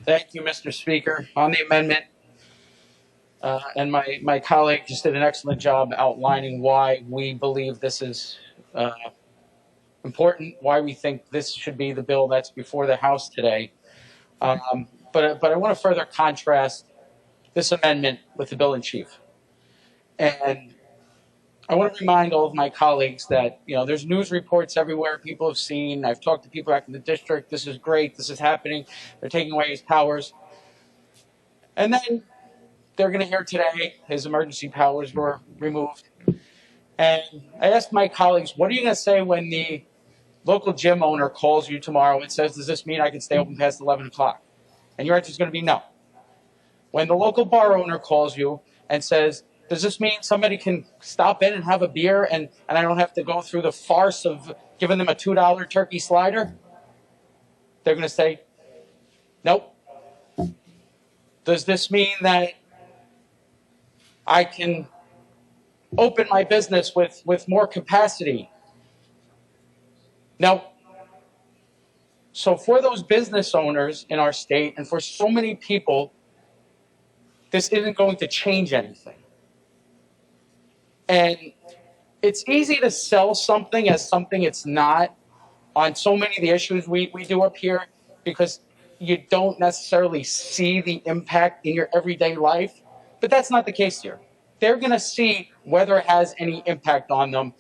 Thank you, Mr. Speaker. On the amendment, and my colleague just did an excellent job outlining why we believe this is important, why we think this should be the bill that's before the House today. But I want to further contrast this amendment with the bill in chief. And I want to remind all of my colleagues that, there's news reports everywhere people have seen. I've talked to people back in the district. This is great. This is happening. They're taking away his powers. And then they're going to hear today his emergency powers were removed. And I asked my colleagues, what are you going to say when the local gym owner calls you tomorrow and says, does this mean I can stay open past 11 o'clock? And your answer is going to be no. When the local bar owner calls you and says, does this mean somebody can stop in and have a beer and I don't have to go through the farce of giving them a $2 turkey slider? They're going to say, nope. Does this mean that I can open my business with more capacity? No. So for those business owners in our state and for so many people, this isn't going to change anything. And it's easy to sell something as something it's not on so many of the issues we do up here because you don't necessarily see the impact in your everyday life. But that's not the case here. They're going to see whether it has any impact on them.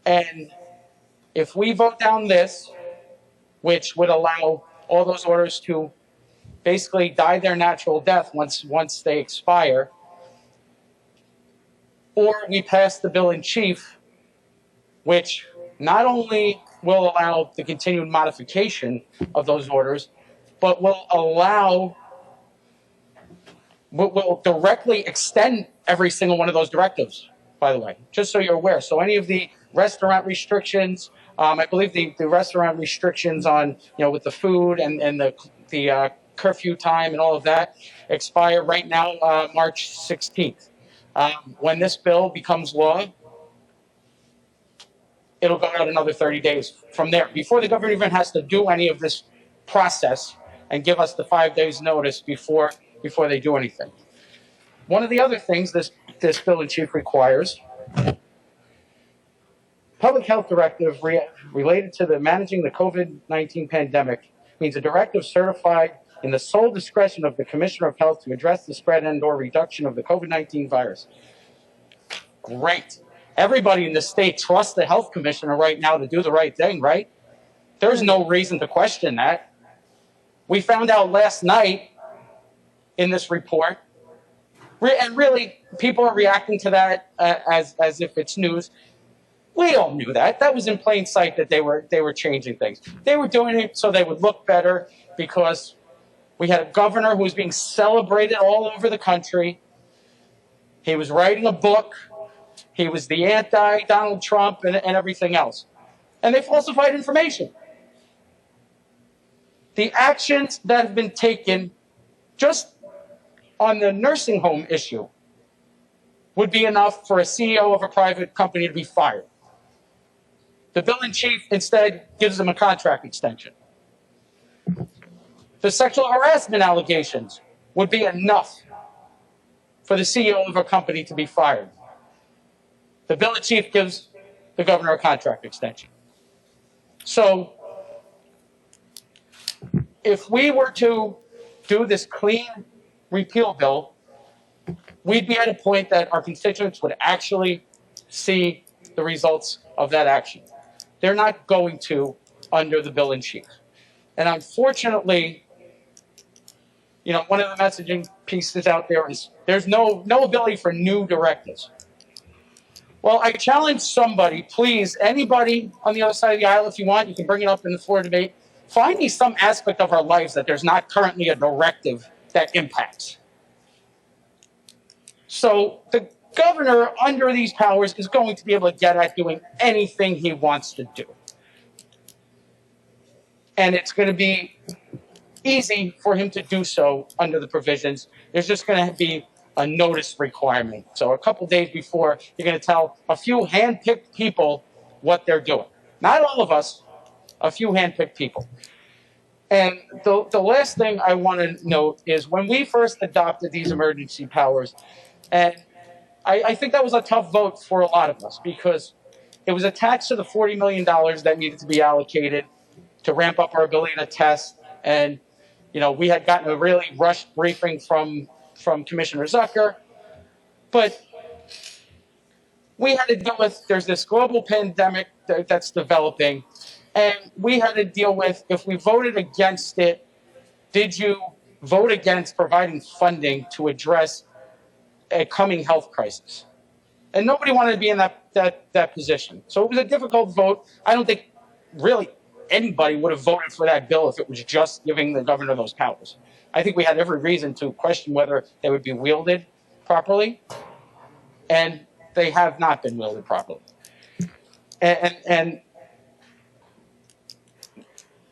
And if we vote down this, which would allow all those orders to basically die their natural death once they expire, or we pass the bill in chief, which not only will allow the continued modification of those orders, but will directly extend every single one of those directives, by the way, just so you're aware. So any of the restaurant restrictions, I believe the restaurant restrictions on, with the food and the curfew time and all of that expire right now, March 16th. When this bill becomes law, it'll go out another 30 days from there, before the government even has to do any of this process and give us the 5 days notice before they do anything. One of the other things this bill in chief requires, public health directive related to the managing the COVID-19 pandemic means a directive certified in the sole discretion of the Commissioner of Health to address the spread and/or reduction of the COVID-19 virus. Great. Everybody in the state trusts the health commissioner right now to do the right thing, right? There's no reason to question that. We found out last night in this report, and really people are reacting to that as if it's news. We all knew that. That was in plain sight that they were changing things. They were doing it so they would look better because we had a governor who was being celebrated all over the country. He was writing a book. He was the anti-Donald Trump and everything else. And they falsified information. The actions that have been taken just on the nursing home issue would be enough for a CEO of a private company to be fired. The bill in chief instead gives them a contract extension. The sexual harassment allegations would be enough for the CEO of a company to be fired. The bill in chief gives the governor a contract extension. So if we were to do this clean repeal bill, we'd be at a point that our constituents would actually see the results of that action. They're not going to under the bill in chief. And unfortunately, one of the messaging pieces out there is there's no ability for new directives. Well, I challenge somebody, please, anybody on the other side of the aisle, if you want, you can bring it up in the floor debate. Find me some aspect of our lives that there's not currently a directive that impacts. So the governor, under these powers, is going to be able to get at doing anything he wants to do. And it's going to be easy for him to do so under the provisions. There's just going to be a notice requirement. So a couple days before, you're going to tell a few hand-picked people what they're doing. Not all of us, a few hand-picked people. And the last thing I want to note is when we first adopted these emergency powers, and I think that was a tough vote for a lot of us because it was attached to the $40 million that needed to be allocated to ramp up our ability to test. And, we had gotten a really rushed briefing from Commissioner Zucker. But we had to deal with, there's this global pandemic that's developing. And we had to deal with, if we voted against it, did you vote against providing funding to address a coming health crisis? And nobody wanted to be in that position. So it was a difficult vote. I don't think really anybody would have voted for that bill if it was just giving the governor those powers. I think we had every reason to question whether they would be wielded properly, and they have not been wielded properly. And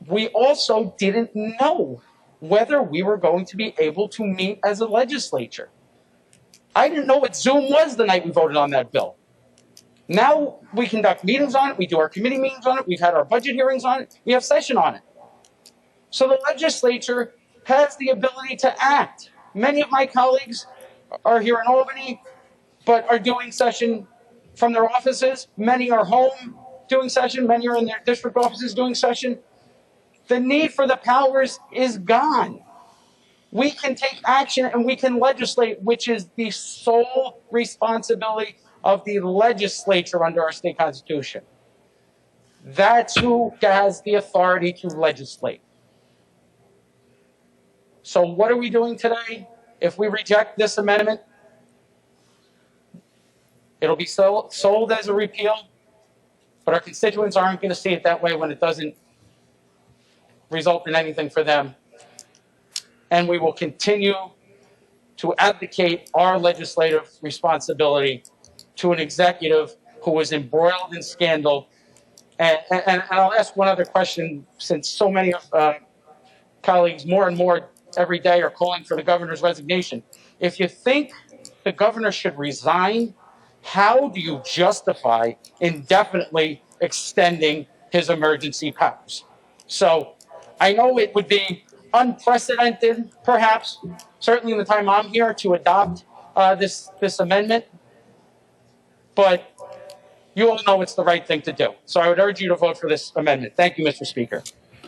we also didn't know whether we were going to be able to meet as a legislature. I didn't know what Zoom was the night we voted on that bill. Now we conduct meetings on it. We do our committee meetings on it. We've had our budget hearings on it. We have session on it. So the legislature has the ability to act. Many of my colleagues are here in Albany, but are doing session from their offices. Many are home doing session. Many are in their district offices doing session. The need for the powers is gone. We can take action and we can legislate, which is the sole responsibility of the legislature under our state constitution. That's who has the authority to legislate. So what are we doing today? If we reject this amendment, it'll be sold as a repeal, but our constituents aren't going to see it that way when it doesn't result in anything for them. And we will continue to advocate our legislative responsibility to an executive who was embroiled in scandal. And I'll ask one other question, since so many colleagues more and more every day are calling for the governor's resignation. If you think the governor should resign, how do you justify indefinitely extending his emergency powers? So I know it would be unprecedented, perhaps, certainly in the time I'm here, to adopt this amendment, but you all know it's the right thing to do. So I would urge you to vote for this amendment. Thank you, Mr. Speaker.